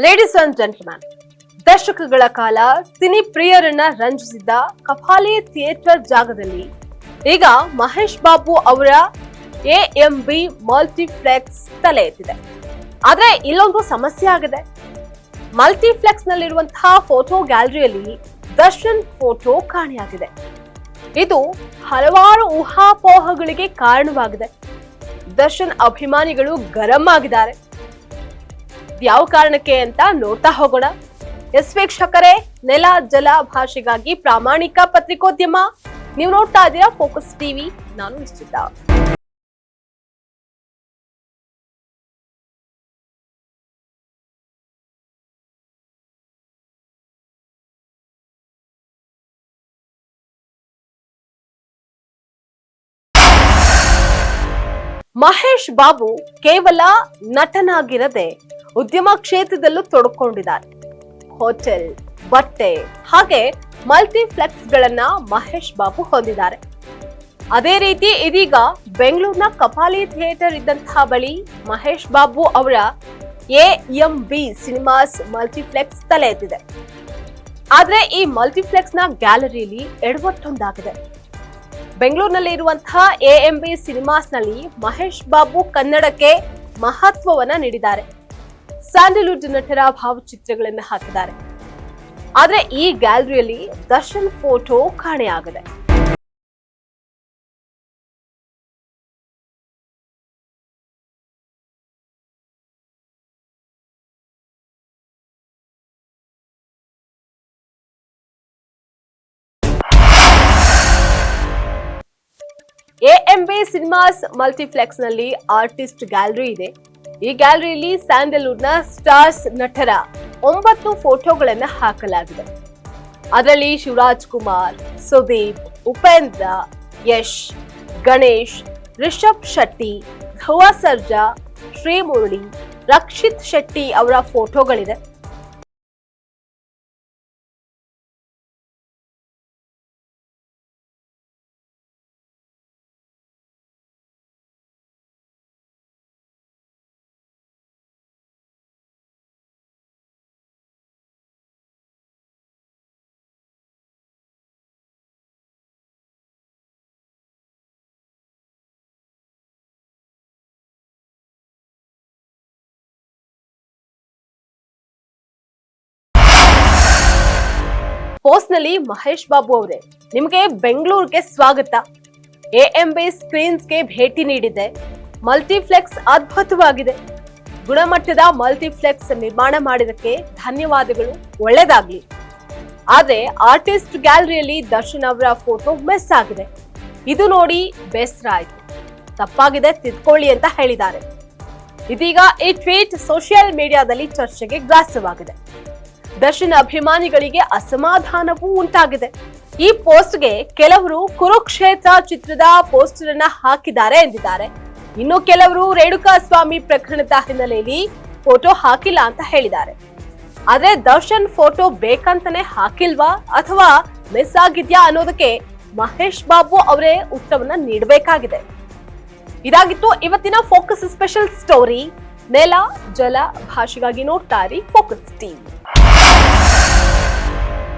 Ladies and gentleman, ದಶಕಗಳ ಕಾಲ cine ಪ್ರಿಯರನ್ನ ರಂಜಿಸಿದ್ದ Kapali theatre ಜಾಗದಲ್ಲಿ ಈಗ ಮಹೇಶ್ ಬಾಬು ಅವರ ಎಎಂಬಿ ಮಲ್ಟಿಪ್ಲೆಕ್ಸ್ ತಲೆ ಎತ್ತಿದೆ. ಆದ್ರೆ ಇಲ್ಲೊಂದು ಸಮಸ್ಯೆ ಆಗಿದೆ. ಮಲ್ಟಿಪ್ಲೆಕ್ಸ್ ನಲ್ಲಿರುವಂತಹ ಫೋಟೋ ಗ್ಯಾಲರಿಯಲ್ಲಿ ದರ್ಶನ್ ಫೋಟೋ ಕಾಣೆಯಾಗಿದೆ. ಇದು ಹಲವಾರು ಊಹಾಪೋಹಗಳಿಗೆ ಕಾರಣವಾಗಿದೆ. ದರ್ಶನ್ ಅಭಿಮಾನಿಗಳು ಗರಂ ಆಗಿದ್ದಾರೆ. ಯಾವ ಕಾರಣಕ್ಕೆ ಅಂತ ನೋಡ್ತಾ ಹೋಗೋಣ. ವೀಕ್ಷಕರೇ, ನೆಲ ಜಲ ಭಾಷೆಗಾಗಿ ಪ್ರಾಮಾಣಿಕ ಪತ್ರಿಕೋದ್ಯಮ. ನೀವು ನೋಡ್ತಾ ಇದ್ದೀರಾ ಫೋಕಸ್ ಟಿವಿ. ನಾನು ನಿಶ್ಚಿತ. ಮಹೇಶ್ ಬಾಬು ಕೇವಲ ನಟನಾಗಿರದೆ ಉದ್ಯಮ ಕ್ಷೇತ್ರದಲ್ಲೂ ತೊಡಕೊಂಡಿದ್ದಾರೆ. ಹೋಟೆಲ್, ಬಟ್ಟೆ ಹಾಗೆ ಮಲ್ಟಿಪ್ಲೆಕ್ಸ್ ಗಳನ್ನ ಮಹೇಶ್ ಬಾಬು ಹೊಂದಿದ್ದಾರೆ. ಅದೇ ರೀತಿ ಇದೀಗ ಬೆಂಗಳೂರಿನ ಕಪಾಲಿ ಥಿಯೇಟರ್ ಇದ್ದಂತಹ ಬಳಿ ಮಹೇಶ್ ಬಾಬು ಅವರ ಎಎಂಬಿ ಸಿನಿಮಾಸ್ ಮಲ್ಟಿಪ್ಲೆಕ್ಸ್ ತಲೆ ಎತ್ತಿದೆ. ಆದ್ರೆ ಈ ಮಲ್ಟಿಪ್ಲೆಕ್ಸ್ ನ ಗ್ಯಾಲರಿಯಲ್ಲಿ ಎಡವಟ್ಟೊಂದಾಗಿದೆ. ಬೆಂಗಳೂರಿನಲ್ಲಿ ಇರುವಂತಹ ಎಎಂಬಿ ಸಿನಿಮಾಸ್ ನಲ್ಲಿ ಮಹೇಶ್ ಬಾಬು ಕನ್ನಡಕ್ಕೆ ಮಹತ್ವವನ್ನ ನೀಡಿದ್ದಾರೆ. ಸ್ಯಾಂಡಲ್ವುಡ್ ನಟರ ಭಾವಚಿತ್ರಗಳನ್ನು ಹಾಕಿದ್ದಾರೆ. ಆದ್ರೆ ಈ ಗ್ಯಾಲರಿಯಲ್ಲಿ ದರ್ಶನ್ ಫೋಟೋ ಕಾಣೆಯಾಗಿದೆ. ಎಎಂಬಿ ಸಿನಿಮಾಸ್ ಮಲ್ಟಿಪ್ಲೆಕ್ಸ್ ನಲ್ಲಿ ಆರ್ಟಿಸ್ಟ್ ಗ್ಯಾಲರಿ ಇದೆ. ಈ ಗ್ಯಾಲರಿಯಲ್ಲಿ ಸ್ಯಾಂಡಲ್ವುಡ್ ನ ಸ್ಟಾರ್ಸ್ ನಟರ 9 ಫೋಟೋಗಳನ್ನು ಹಾಕಲಾಗಿದೆ. ಅದರಲ್ಲಿ ಶಿವರಾಜ್ ಕುಮಾರ್, ಸುದೀಪ್, ಉಪೇಂದ್ರ, ಯಶ್, ಗಣೇಶ್, ರಿಷಬ್ ಶೆಟ್ಟಿ, ಧ್ರುವ ಸರ್ಜಾ, ಶ್ರೀಮುರಳಿ, ರಕ್ಷಿತ್ ಶೆಟ್ಟಿ ಅವರ ಫೋಟೋಗಳಿದೆ. ಪೋಸ್ಟ್ ನಲ್ಲಿ ಮಹೇಶ್ ಬಾಬು ಅವರೇ, ನಿಮಗೆ ಬೆಂಗಳೂರಿಗೆ ಸ್ವಾಗತ. ಎಎಂಬಿ ಸ್ಕ್ರೀನ್ಸ್ಗೆ ಭೇಟಿ ನೀಡಿದೆ. ಮಲ್ಟಿಪ್ಲೆಕ್ಸ್ ಅದ್ಭುತವಾಗಿದೆ. ಗುಣಮಟ್ಟದ ಮಲ್ಟಿಪ್ಲೆಕ್ಸ್ ನಿರ್ಮಾಣ ಮಾಡಿದಕ್ಕೆ ಧನ್ಯವಾದಗಳು, ಒಳ್ಳೆದಾಗ್ಲಿ. ಆದ್ರೆ ಆರ್ಟಿಸ್ಟ್ ಗ್ಯಾಲರಿಯಲ್ಲಿ ದರ್ಶನ್ ಅವರ ಫೋಟೋ ಮಿಸ್ ಆಗಿದೆ. ಇದು ನೋಡಿ ಬೇಸರ ಆಯ್ತು. ತಪ್ಪಾಗಿದೆ, ತಿದ್ಕೊಳ್ಳಿ ಅಂತ ಹೇಳಿದ್ದಾರೆ. ಇದೀಗ ಈ ಟ್ವೀಟ್ ಸೋಷಿಯಲ್ ಮೀಡಿಯಾದಲ್ಲಿ ಚರ್ಚೆಗೆ ಗ್ರಾಸವಾಗಿದೆ. ದರ್ಶನ್ ಅಭಿಮಾನಿಗಳಿಗೆ ಅಸಮಾಧಾನವೂ ಉಂಟಾಗಿದೆ. ಈ ಪೋಸ್ಟ್ಗೆ ಕೆಲವರು ಕುರುಕ್ಷೇತ್ರ ಚಿತ್ರದ ಪೋಸ್ಟರ್ ಅನ್ನ ಹಾಕಿದ್ದಾರೆ ಎಂದಿದ್ದಾರೆ. ಇನ್ನು ಕೆಲವರು ರೇಣುಕಾ ಸ್ವಾಮಿ ಪ್ರಕರಣದ ಹಿನ್ನೆಲೆಯಲ್ಲಿ ಫೋಟೋ ಹಾಕಿಲ್ಲ ಅಂತ ಹೇಳಿದ್ದಾರೆ. ಆದ್ರೆ ದರ್ಶನ್ ಫೋಟೋ ಬೇಕಂತಾನೆ ಹಾಕಿಲ್ವಾ ಅಥವಾ ಮಿಸ್ ಆಗಿದ್ಯಾ ಅನ್ನೋದಕ್ಕೆ ಮಹೇಶ್ ಬಾಬು ಅವರೇ ಉತ್ತರವನ್ನ ನೀಡಬೇಕಾಗಿದೆ. ಇದಾಗಿತ್ತು ಇವತ್ತಿನ ಫೋಕಸ್ ಸ್ಪೆಷಲ್ ಸ್ಟೋರಿ. ನೆಲ ಜಲ ಭಾಷೆಗಾಗಿ ನೋಡ್ತಾ ಇರಿ ಫೋಕಸ್ ಟಿವಿ.